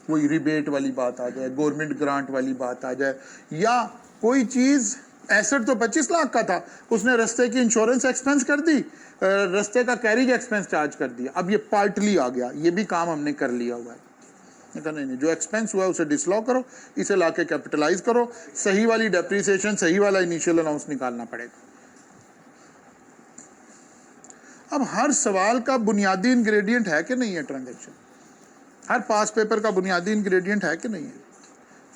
कोई रिबेट वाली बात आ जाए, गवर्नमेंट ग्रांट वाली बात आ जाए, या कोई चीज़ एसेट तो 25 लाख का था, उसने रास्ते की इंश्योरेंस एक्सपेंस कर दी, रास्ते का कैरिज एक्सपेंस चार्ज कर दिया। अब ये पार्टली आ गया, ये भी काम हमने कर लिया हुआ है। नहीं, जो एक्सपेंस हुआ है उसे डिसलॉ करो, इसे लाके कैपिटलाइज करो, सही वाली डेप्रिसिएशन, सही वाला इनिशियल अलाउंस निकालना पड़ेगा। अब हर सवाल का बुनियादी इंग्रेडिएंट है कि नहीं है ट्रांजैक्शन, हर पास पेपर का बुनियादी इंग्रेडिएंट है कि नहीं है।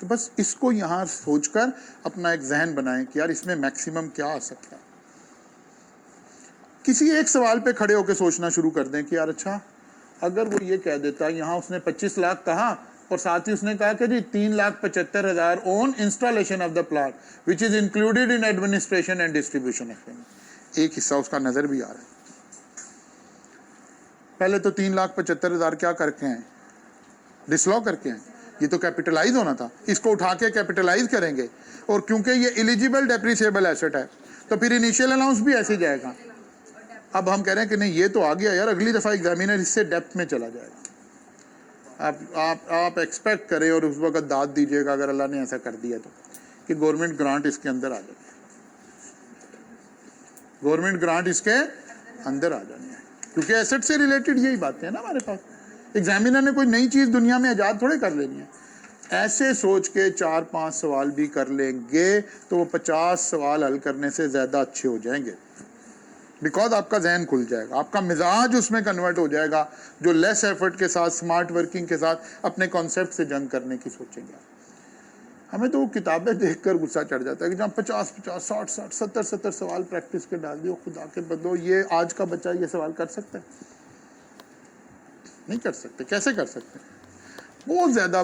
तो बस इसको यहाँ सोचकर अपना एक जहन बनाएं कि यार इसमें मैक्सिमम क्या आ सकता है। किसी एक सवाल पे खड़े होकर सोचना शुरू कर दें कि यार अच्छा अगर वो ये कह देता, यहाँ उसने 25 लाख कहा और साथ ही उसने कहा कि जी 3,75,000 on installation of the plant which is included in administration and distribution expense. एक हिस्सा उसका नजर भी आ रहा है। पहले तो 3,75,000 क्या करके हैं, डिसलॉ करके हैं, ये तो कैपिटलाइज होना था, इसको उठा के कैपिटलाइज करेंगे, और क्योंकि ये एलिजिबल डेप्रिसिएबल एसेट है तो फिर इनिशियल अलाउंस भी ऐसे जाएगा। अब हम कह रहे हैं कि नहीं ये तो आ गया यार, अगली दफ़ा एग्जामिनर इससे डेप्थ में चला जाएगा। आप एक्सपेक्ट करें और उस वक्त दाद दीजिएगा अगर अल्लाह ने ऐसा कर दिया तो, कि गवर्नमेंट ग्रांट इसके अंदर आ जाए, गवर्नमेंट ग्रांट इसके अंदर आ जानी है, क्योंकि एसेट से रिलेटेड यही बातें हैं ना हमारे पास। एग्जामिनर ने कोई नई चीज़ दुनिया में ईजाद थोड़े कर लेनी है। ऐसे सोच के 4-5 सवाल भी कर लेंगे तो वो 50 सवाल हल करने से ज़्यादा अच्छे हो जाएंगे, बिकॉज आपका जहन खुल जाएगा, आपका मिजाज उसमें कन्वर्ट हो जाएगा, जो लेस एफर्ट के साथ, स्मार्ट वर्किंग के साथ अपने कॉन्सेप्ट से जंग करने की सोचेंगे। हमें तो वो किताबें देखकर गुस्सा चढ़ जाता है कि जहाँ 50, 60, 70 सवाल प्रैक्टिस के डाल दियो, खुदा के बदलो ये आज का बच्चा ये सवाल कर सकता है? नहीं कर सकते। कैसे कर सकते? बहुत ज़्यादा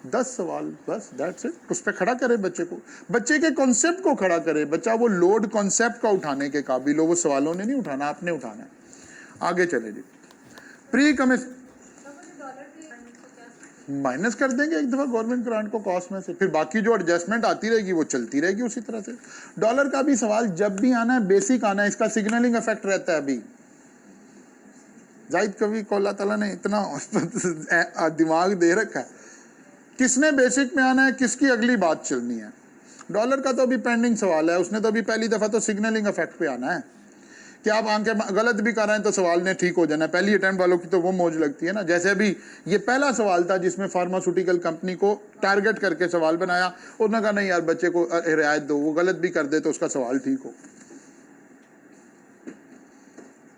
10 सवाल बस, दैट्स इट। उस पर खड़ा करे बच्चे को, बच्चे के कॉन्सेप्ट को खड़ा करे। बच्चा वो लोड कॉन्सेप्ट का उठाने के काबिल हो, वो सवालों ने नहीं उठाना, आपने उठाना है। आगे चले जी। प्री कमिश माइनस कर देंगे एक दफ़ा गवर्नमेंट ग्रांट को कॉस्ट में से, फिर बाकी जो एडजस्टमेंट आती रहेगी वो चलती रहेगी उसी तरह से। डॉलर का भी सवाल जब भी आना है बेसिक आना है, इसका सिग्नलिंग इफेक्ट रहता है। अभी जाहिद कवि को अल्लाह ताला ने इतना दिमाग दे रखा है, किसने बेसिक में आना है, किसकी अगली बात चलनी है। डॉलर का तो अभी पेंडिंग सवाल है, उसने तो अभी पहली दफ़ा तो सिग्नलिंग इफेक्ट पे आना है कि आप आंखें गलत भी कर रहे हैं तो सवाल ने ठीक हो जाना है। पहली अटेम्प्ट वालों की तो वो मौज लगती है ना, जैसे अभी ये पहला सवाल था जिसमें फार्मास्यूटिकल कंपनी को टारगेट करके सवाल बनाया, उन्होंने कहा नहीं यार बच्चे को रियायत दो, वो गलत भी कर दे तो उसका सवाल ठीक हो।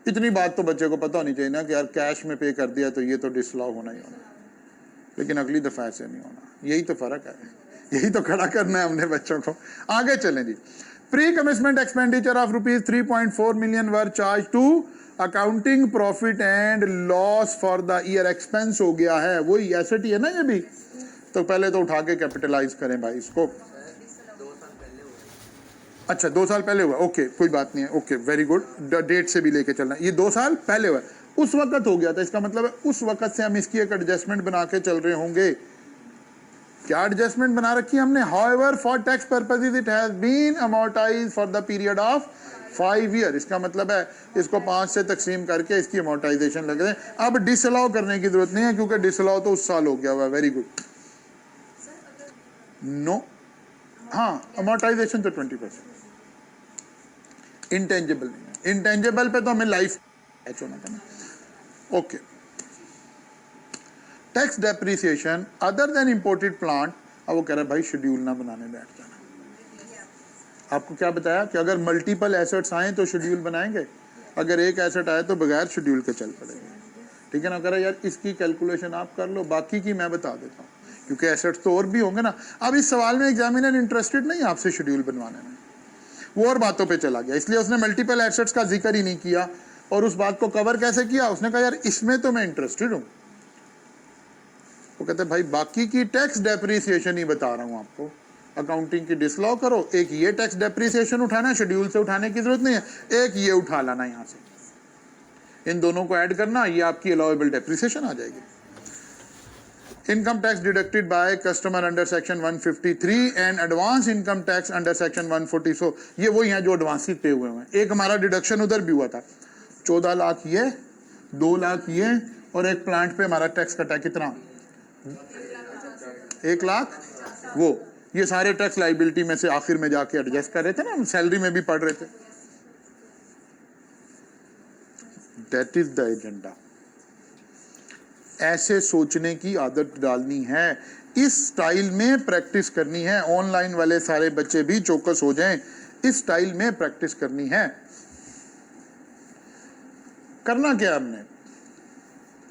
इतनी बात तो बच्चे को पता होनी चाहिए ना कि यार कैश में पे कर दिया तो ये तो डिसअलाउ होना ही होना, लेकिन अगली दफ़ा ऐसे नहीं होना। यही तो फ़र्क है, यही तो खड़ा करना है हमने बच्चों को। आगे चलें जी। Pre commitment expenditure of ₹3.4 million were charge to accounting profit and loss for the year. Expense हो गया है, वही एसेट ही है ना ये भी, तो पहले तो उठा के कैपिटलाइज करें भाई इसको। अच्छा 2 साल पहले हुआ, ओके कोई बात नहीं है, ओके वेरी गुड, डेट से भी लेके चलना। ये 2 साल पहले हुआ, उस वक्त हो गया था, इसका मतलब है उस वक्त से हम इसकी एक एडजस्टमेंट बना के चल रहे होंगे। क्या एडजस्टमेंट बना रखी है हमने? However for tax purposes it has been amortised for the period of 5 year. इसका मतलब है इसको 5 से तकसीम करके इसकी अमोर्टाइजेशन लग रहे हैं। अब डिसअलाउ करने की जरूरत नहीं है क्योंकि डिसअलाउ तो उस साल हो गया हुआ है। Very good. नो, हाँ अमोर्टाइजेशन तो 20%। इंटेंजिबल नहीं है, इंटेंजिबल पे तो हमें लाइफ होना था ना। Okay, tax depreciation other than imported plant. अब वो कह रहा है भाई शेड्यूल ना बनाने बैठ जाना। आपको क्या बताया कि अगर मल्टीपल एसेट्स आए तो शेड्यूल बनाएंगे, अगर एक एसेट आए तो बगैर शेड्यूल के चल पड़ेंगे। ठीक है ना? कह रहा है यार इसकी कैलकुलेशन आप कर लो, बाकी की मैं बता देता हूँ, क्योंकि एसेट्स तो और भी होंगे ना। अब इस सवाल में एग्जामिनर इंटरेस्टेड नहीं आपसे शेड्यूल बनवाने में, वो और बातों पे चला गया, इसलिए उसने मल्टीपल एसेट्स का जिक्र ही नहीं किया। और उस बात को कवर कैसे किया? उसने कहा यार इसमें तो मैं इंटरेस्टेड हूँ। वो कहते भाई बाकी की टैक्स डेप्रिसिएशन ही बता रहा हूँ आपको, अकाउंटिंग की डिसअलाउ करो, एक ये टैक्स डेप्रिसिएशन उठाना है, शेड्यूल से उठाने की जरूरत नहीं है, एक ये उठा लाना यहाँ से, इन दोनों को ऐड करना, ये आपकी अलाउएबल डेप्रिसिएशन आ जाएगी। Income tax deducted by customer under section 153 and advance income tax under section 140। सो ये वही हैं जो एडवांस पे हुए हैं। एक हमारा डिडक्शन उधर भी हुआ था, 14 लाख ये, 2 लाख ये, और एक प्लांट पे हमारा टैक्स कटा कितना, 1 लाख। वो ये सारे टैक्स लाइबिलिटी में से आखिर में जाके एडजस्ट कर रहे थे ना, हम सैलरी में भी पढ़ रहे थे। That is the agenda. ऐसे सोचने की आदत डालनी है, इस स्टाइल में प्रैक्टिस करनी है। ऑनलाइन वाले सारे बच्चे भी चौकस हो जाएं, इस स्टाइल में प्रैक्टिस करनी है। करना क्या हमने,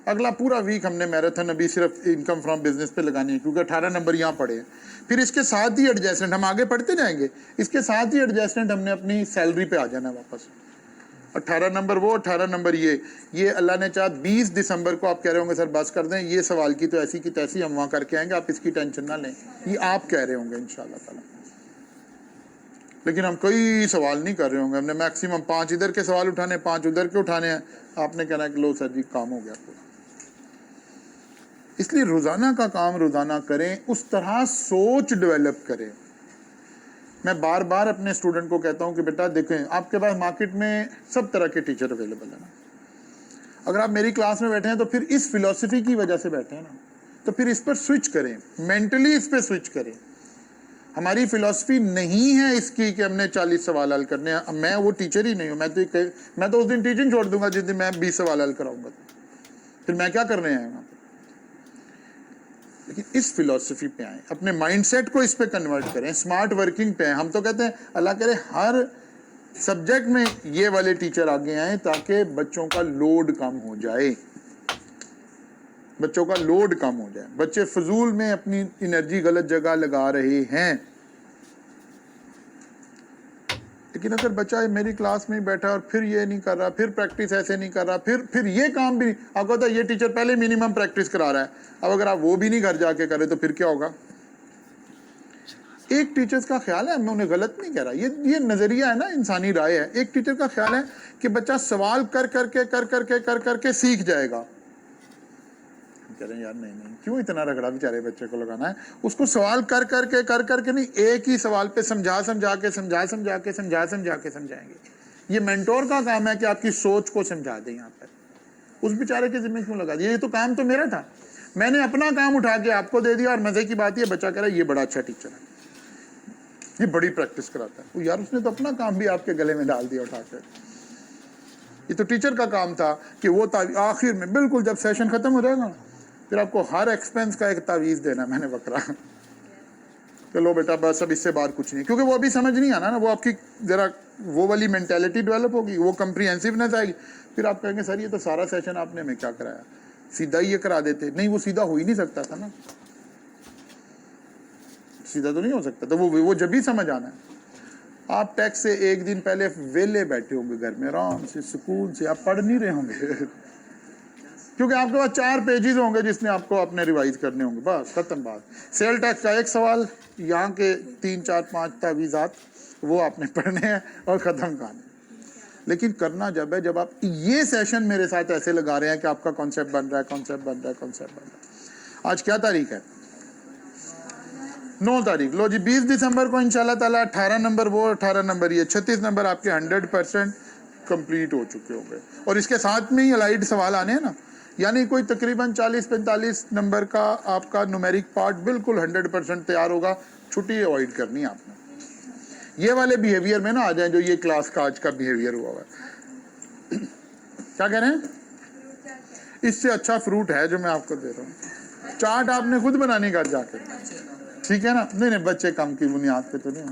अगला पूरा वीक हमने मैराथन अभी सिर्फ इनकम फ्रॉम बिजनेस पे लगानी है, क्योंकि 18 नंबर यहाँ पड़े हैं। फिर इसके साथ ही एडजस्टमेंट, हम आगे पढ़ते जाएंगे, इसके साथ ही एडजस्टमेंट हमने अपनी सैलरी पे आ जाना वापस। 18 नंबर वो, 18 नंबर ये अल्लाह ने चाहा 20 दिसंबर को आप कह रहे होंगे सर बस कर दें, ये सवाल की तो ऐसी की तैसी हम वहाँ करके आएंगे, आप इसकी टेंशन ना लें, ये आप कह रहे होंगे इंशाल्लाह ताला। लेकिन हम कोई सवाल नहीं कर रहे होंगे, हमने मैक्सिमम 5 इधर के सवाल उठाने, 5 उधर के उठाने हैं। आपने कहना कि लो सर जी काम हो गया पूरा। इसलिए रोजाना का काम रोजाना करें, उस तरह सोच डेवलप करें। मैं बार बार अपने स्टूडेंट को कहता हूं कि बेटा देखें, आपके पास मार्केट में सब तरह के टीचर अवेलेबल है ना। अगर आप मेरी क्लास में बैठे हैं तो फिर इस फिलॉसफी की वजह से बैठे हैं ना, तो फिर इस पर स्विच करें, मेंटली इस पर स्विच करें। हमारी फिलॉसफी नहीं है इसकी कि हमने 40 सवाल हल करने हैं। मैं वो टीचर ही नहीं हूं। मैं तो उस दिन टीचिंग छोड़ दूंगा जिस दिन मैं 20 सवाल हल कराऊंगा, फिर मैं क्या करने आया वहां पर। लेकिन इस फिलॉसफी पे आए, अपने माइंडसेट को इस पे कन्वर्ट करें, स्मार्ट वर्किंग पे आए। हम तो कहते हैं अल्लाह करे हर सब्जेक्ट में ये वाले टीचर आगे आए ताकि बच्चों का लोड कम हो जाए, बच्चों का लोड कम हो जाए। बच्चे फजूल में अपनी एनर्जी गलत जगह लगा रहे हैं। लेकिन अगर बच्चा मेरी क्लास में बैठा और फिर ये नहीं कर रहा, फिर प्रैक्टिस ऐसे नहीं कर रहा, फिर ये काम भी नहीं, आपको पता है ये टीचर पहले मिनिमम प्रैक्टिस करा रहा है, अब अगर आप वो भी नहीं घर जाके करे तो फिर क्या होगा। एक टीचर्स का ख्याल है, मैं उन्हें गलत नहीं कह रहा, ये नजरिया है ना, इंसानी राय है। एक टीचर का ख्याल है कि बच्चा सवाल कर करके सीख जाएगा। कह रहे हैं यार नहीं, क्यों इतना रगड़ा बेचारे बच्चे को लगाना है। उसको सवाल कर करके नहीं, एक ही सवाल पे समझा के समझाएंगे। ये मेंटोर का काम है कि आपकी सोच को समझा दें। यहाँ पर उस बेचारे के जिम्मे क्यों लगा दिया, ये तो काम तो मेरा था, मैंने अपना काम उठा के आपको दे दिया। और मजे की बात ये, बच्चा कह रहा है ये बड़ा अच्छा टीचर है, ये बड़ी प्रैक्टिस कराता है। वो यार उसने तो अपना काम भी आपके गले में डाल दिया उठा कर। ये तो टीचर का काम था कि वो आखिर में बिल्कुल जब सेशन खत्म हो जाएगा फिर आपको हर एक्सपेंस का एक तावीज देना, मैंने बकरा चलो बेटा बस अब इससे बाहर कुछ नहीं। क्योंकि वो अभी समझ नहीं आना ना, वो आपकी जरा वो वाली मेंटेलिटी डेवलप होगी, वो कंप्रीहेंसिवनेस आएगी। फिर आप कहेंगे सर ये तो सारा सेशन आपने हमें क्या कराया, सीधा ही ये करा देते। नहीं, वो सीधा हो ही नहीं सकता था ना, सीधा तो नहीं हो सकता। तो वो जब भी समझ आना है। आप टेक्स्ट से एक दिन पहले वेले बैठे होंगे घर में आराम से सुकून से, आप पढ़ नहीं रहे होंगे क्योंकि आपके पास 4 पेजेस होंगे जिसमें आपको अपने रिवाइज करने होंगे, बस खत्म बात। सेल टैक्स का एक सवाल, यहाँ के 3 4 5 तावीज़ात वो आपने पढ़ने हैं और ख़त्म कहानी। लेकिन करना जब है जब आप ये सेशन मेरे साथ ऐसे लगा रहे हैं कि आपका कॉन्सेप्ट बन रहा है। आज क्या तारीख है, 9 तारीख। लो जी 20 दिसंबर को इंशाल्लाह ताला 18 नंबर वो 18 नंबर ये 36 नंबर आपके 100% कंप्लीट हो चुके होंगे। और इसके साथ में ही अलाइड सवाल आने हैं ना, यानी कोई तकरीबन 40-45 नंबर का आपका न्यूमेरिक पार्ट बिल्कुल 100% तैयार होगा। छुट्टी अवॉइड करनी है आपने। ये वाले बिहेवियर में ना आ जाए जो ये क्लास का आज का बिहेवियर हुआ है। क्या कह रहे हैं, इससे अच्छा फ्रूट है जो मैं आपको दे रहा हूँ। चार्ट आपने खुद बनानी घर जाके, ठीक है ना। नहीं बच्चे कम की बुनियाद पे तो नहीं,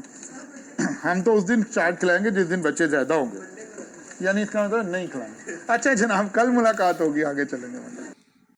हम तो उस दिन चार्ट खिलाएंगे जिस दिन बच्चे ज्यादा होंगे, यानी इसका मतलब नहीं खिलाएंगे। अच्छा जनाब, कल मुलाकात होगी, आगे चलेंगे।